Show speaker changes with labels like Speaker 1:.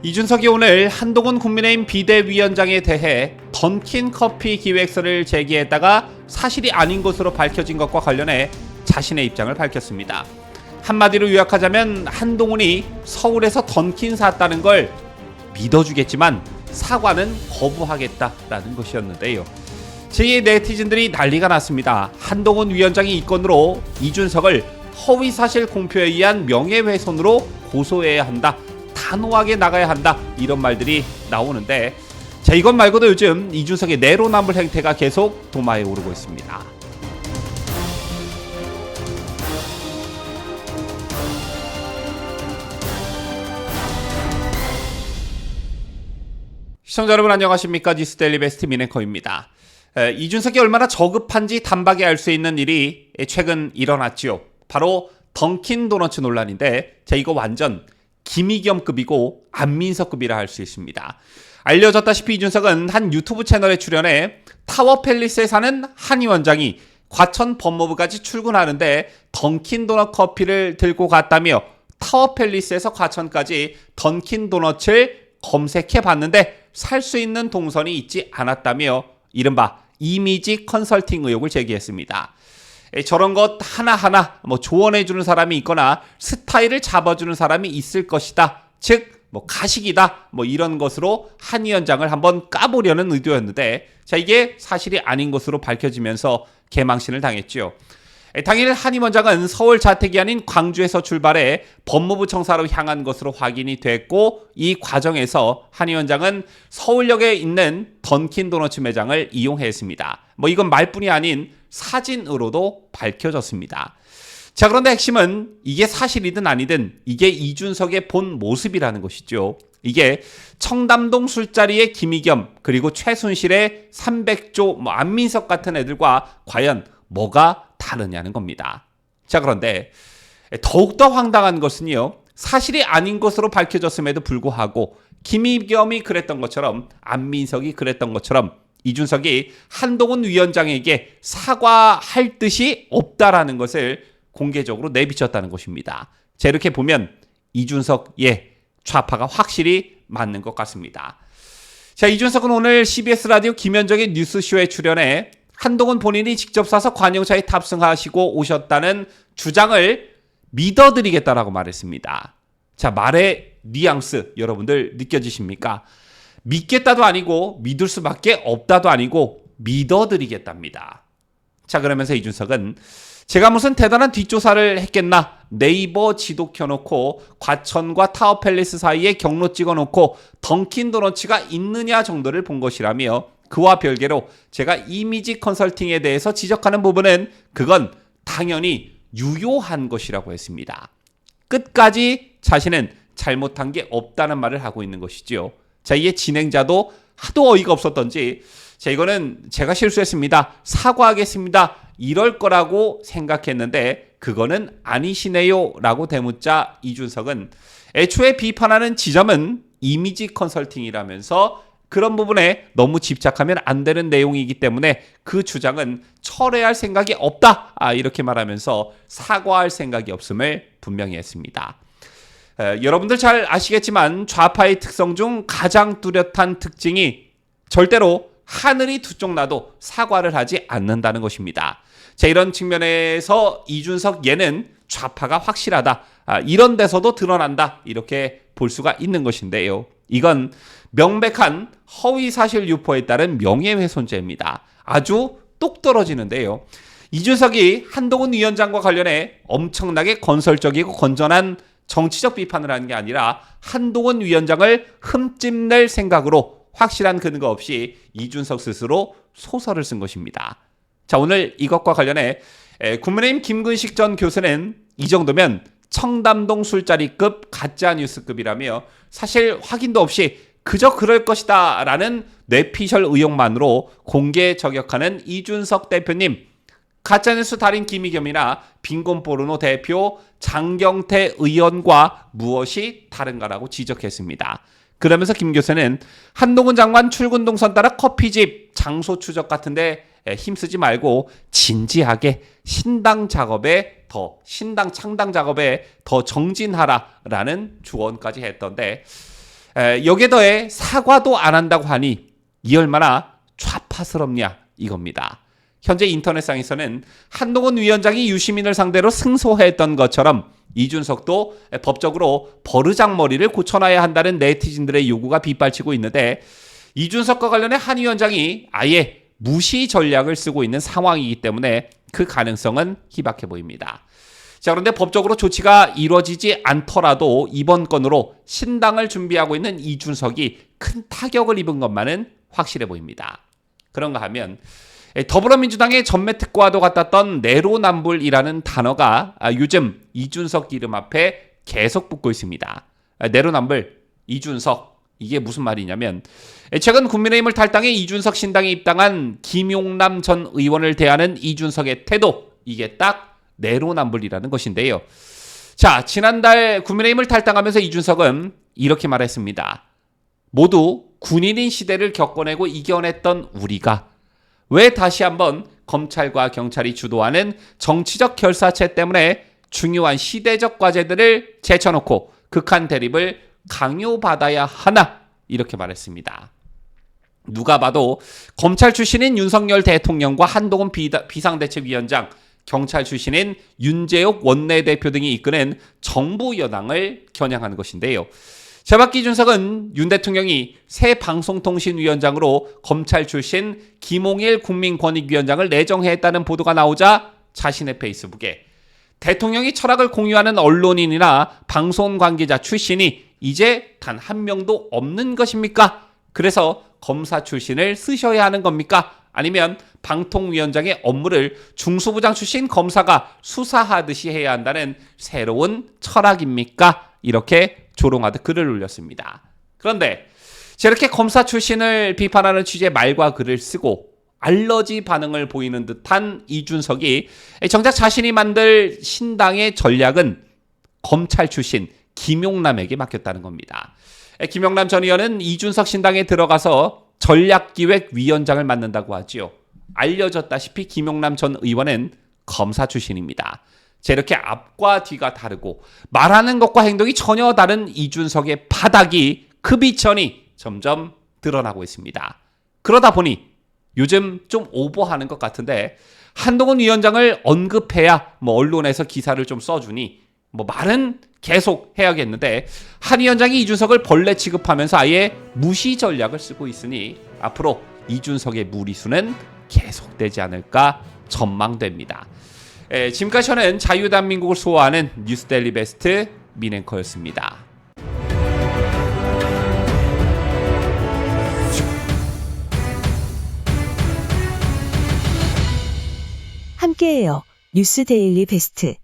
Speaker 1: 이준석이 오늘 한동훈 국민의힘 비대위원장에 대해 던킨커피 기획서를 제기했다가 사실이 아닌 것으로 밝혀진 것과 관련해 자신의 입장을 밝혔습니다. 한마디로 요약하자면 한동훈이 서울에서 던킨 샀다는 걸 믿어주겠지만 사과는 거부하겠다라는 것이었는데요. 제2의 네티즌들이 난리가 났습니다. 한동훈 위원장이 이 건으로 이준석을 허위사실 공표에 의한 명예훼손으로 고소해야 한다, 단호하게 나가야 한다, 이런 말들이 나오는데, 자, 이것 말고도 요즘 이준석의 내로남불 행태가 계속 도마에 오르고 있습니다. 시청자 여러분 안녕하십니까? 뉴스데일리 베스트 민앵커입니다. 이준석이 얼마나 저급한지 단박에 알 수 있는 일이 최근 일어났지요. 바로 던킨도너츠 논란인데, 자, 이거 완전 김의겸급이고 안민석급이라 할 수 있습니다. 알려졌다시피 이준석은 한 유튜브 채널에 출연해 타워팰리스에 사는 한 위원장이 과천 법무부까지 출근하는데 던킨도넛 커피를 들고 갔다며 타워팰리스에서 과천까지 던킨도넛을 검색해 봤는데 살 수 있는 동선이 있지 않았다며 이른바 이미지 컨설팅 의혹을 제기했습니다. 저런 것 하나하나 조언해주는 사람이 있거나 스타일을 잡아주는 사람이 있을 것이다. 즉 가식이다. 이런 것으로 한 위원장을 한번 까보려는 의도였는데, 자, 이게 사실이 아닌 것으로 밝혀지면서 개망신을 당했죠. 당일 한 위원장은 서울 자택이 아닌 광주에서 출발해 법무부 청사로 향한 것으로 확인이 됐고, 이 과정에서 한 위원장은 서울역에 있는 던킨도너츠 매장을 이용했습니다. 이건 말뿐이 아닌 사진으로도 밝혀졌습니다. 자, 그런데 핵심은 이게 사실이든 아니든 이게 이준석의 본 모습이라는 것이죠. 이게 청담동 술자리의 김의겸 그리고 최순실의 300조 안민석 같은 애들과 과연 뭐가 다르냐는 겁니다. 자, 그런데 더욱더 황당한 것은요, 사실이 아닌 것으로 밝혀졌음에도 불구하고 김의겸이 그랬던 것처럼 안민석이 그랬던 것처럼 이준석이 한동훈 위원장에게 사과할 뜻이 없다라는 것을 공개적으로 내비쳤다는 것입니다. 자, 이렇게 보면 이준석의 좌파가 확실히 맞는 것 같습니다. 자, 이준석은 오늘 CBS 라디오 김현정의 뉴스쇼에 출연해 한동훈 본인이 직접 사서 관용차에 탑승하시고 오셨다는 주장을 믿어드리겠다라고 말했습니다. 자, 말의 뉘앙스 여러분들 느껴지십니까? 믿겠다도 아니고 믿을 수밖에 없다도 아니고 믿어드리겠답니다. 자, 그러면서 이준석은 제가 무슨 대단한 뒷조사를 했겠나, 네이버 지도 켜놓고 과천과 타워팰리스 사이에 경로 찍어놓고 던킨도너츠가 있느냐 정도를 본 것이라며, 그와 별개로 제가 이미지 컨설팅에 대해서 지적하는 부분은 그건 당연히 유효한 것이라고 했습니다. 끝까지 자신은 잘못한 게 없다는 말을 하고 있는 것이지요. 자, 이에 진행자도 하도 어이가 없었던지, 자, 이거는 제가 실수했습니다, 사과하겠습니다, 이럴 거라고 생각했는데 그거는 아니시네요 라고 대묻자 이준석은 애초에 비판하는 지점은 이미지 컨설팅이라면서 그런 부분에 너무 집착하면 안 되는 내용이기 때문에 그 주장은 철회할 생각이 없다, 이렇게 말하면서 사과할 생각이 없음을 분명히 했습니다. 여러분들 잘 아시겠지만 좌파의 특성 중 가장 뚜렷한 특징이 절대로 하늘이 두 쪽 나도 사과를 하지 않는다는 것입니다. 자, 이런 측면에서 이준석 얘는 좌파가 확실하다, 이런 데서도 드러난다, 이렇게 볼 수가 있는 것인데요. 이건 명백한 허위사실 유포에 따른 명예훼손죄입니다. 아주 똑 떨어지는데요. 이준석이 한동훈 위원장과 관련해 엄청나게 건설적이고 건전한 정치적 비판을 하는 게 아니라 한동훈 위원장을 흠집낼 생각으로 확실한 근거 없이 이준석 스스로 소설을 쓴 것입니다. 자, 오늘 이것과 관련해 국민의힘 김근식 전 교수는 이 정도면 청담동 술자리급 가짜뉴스급이라며 사실 확인도 없이 그저 그럴 것이다 라는 뇌피셜 의혹만으로 공개 저격하는 이준석 대표님, 가짜뉴스 달인 김의겸이나 빈곤포르노 대표 장경태 의원과 무엇이 다른가라고 지적했습니다. 그러면서 김 교수는 한동훈 장관 출근 동선 따라 커피집, 장소 추적 같은데 힘쓰지 말고 진지하게 신당 창당 작업에 더 정진하라라는 조언까지 했던데, 여기에 더해 사과도 안 한다고 하니 이 얼마나 좌파스럽냐 이겁니다. 현재 인터넷상에서는 한동훈 위원장이 유시민을 상대로 승소했던 것처럼 이준석도 법적으로 버르장머리를 고쳐놔야 한다는 네티즌들의 요구가 빗발치고 있는데, 이준석과 관련해 한 위원장이 아예 무시 전략을 쓰고 있는 상황이기 때문에 그 가능성은 희박해 보입니다. 자, 그런데 법적으로 조치가 이루어지지 않더라도 이번 건으로 신당을 준비하고 있는 이준석이 큰 타격을 입은 것만은 확실해 보입니다. 그런가 하면 더불어민주당의 전매특과와도 같았던 내로남불이라는 단어가 요즘 이준석 이름 앞에 계속 붙고 있습니다. 내로남불, 이준석, 이게 무슨 말이냐면 최근 국민의힘을 탈당해 이준석 신당에 입당한 김용남 전 의원을 대하는 이준석의 태도, 이게 딱 내로남불이라는 것인데요. 자, 지난달 국민의힘을 탈당하면서 이준석은 이렇게 말했습니다. 모두 군인인 시대를 겪어내고 이겨냈던 우리가 왜 다시 한번 검찰과 경찰이 주도하는 정치적 결사체 때문에 중요한 시대적 과제들을 제쳐놓고 극한 대립을 강요받아야 하나, 이렇게 말했습니다. 누가 봐도 검찰 출신인 윤석열 대통령과 한동훈 비상대책위원장, 경찰 출신인 윤재옥 원내대표 등이 이끄는 정부 여당을 겨냥하는 것인데요. 제박 이준석은 윤 대통령이 새 방송통신위원장으로 검찰 출신 김홍일 국민권익위원장을 내정했다는 보도가 나오자 자신의 페이스북에 대통령이 철학을 공유하는 언론인이나 방송 관계자 출신이 이제 단 한 명도 없는 것입니까? 그래서 검사 출신을 쓰셔야 하는 겁니까? 아니면 방통위원장의 업무를 중수부장 출신 검사가 수사하듯이 해야 한다는 새로운 철학입니까? 이렇게 조롱하듯 글을 올렸습니다. 그런데 저렇게 검사 출신을 비판하는 취지의 말과 글을 쓰고 알러지 반응을 보이는 듯한 이준석이 정작 자신이 만들 신당의 전략은 검찰 출신 김용남에게 맡겼다는 겁니다. 김용남 전 의원은 이준석 신당에 들어가서 전략기획위원장을 맡는다고 하지요. 알려졌다시피 김용남 전 의원은 검사 출신입니다. 이렇게 앞과 뒤가 다르고 말하는 것과 행동이 전혀 다른 이준석의 바닥이 급이천이 점점 드러나고 있습니다. 그러다 보니 요즘 좀 오버하는 것 같은데 한동훈 위원장을 언급해야 언론에서 기사를 좀 써주니 말은 계속 해야겠는데 한 위원장이 이준석을 벌레 취급하면서 아예 무시 전략을 쓰고 있으니 앞으로 이준석의 무리수는 계속되지 않을까 전망됩니다. 지금까지 저는 자유대한민국을 수호하는 뉴스데일리 베스트 민앵커였습니다.
Speaker 2: 함께해요. 뉴스데일리 베스트.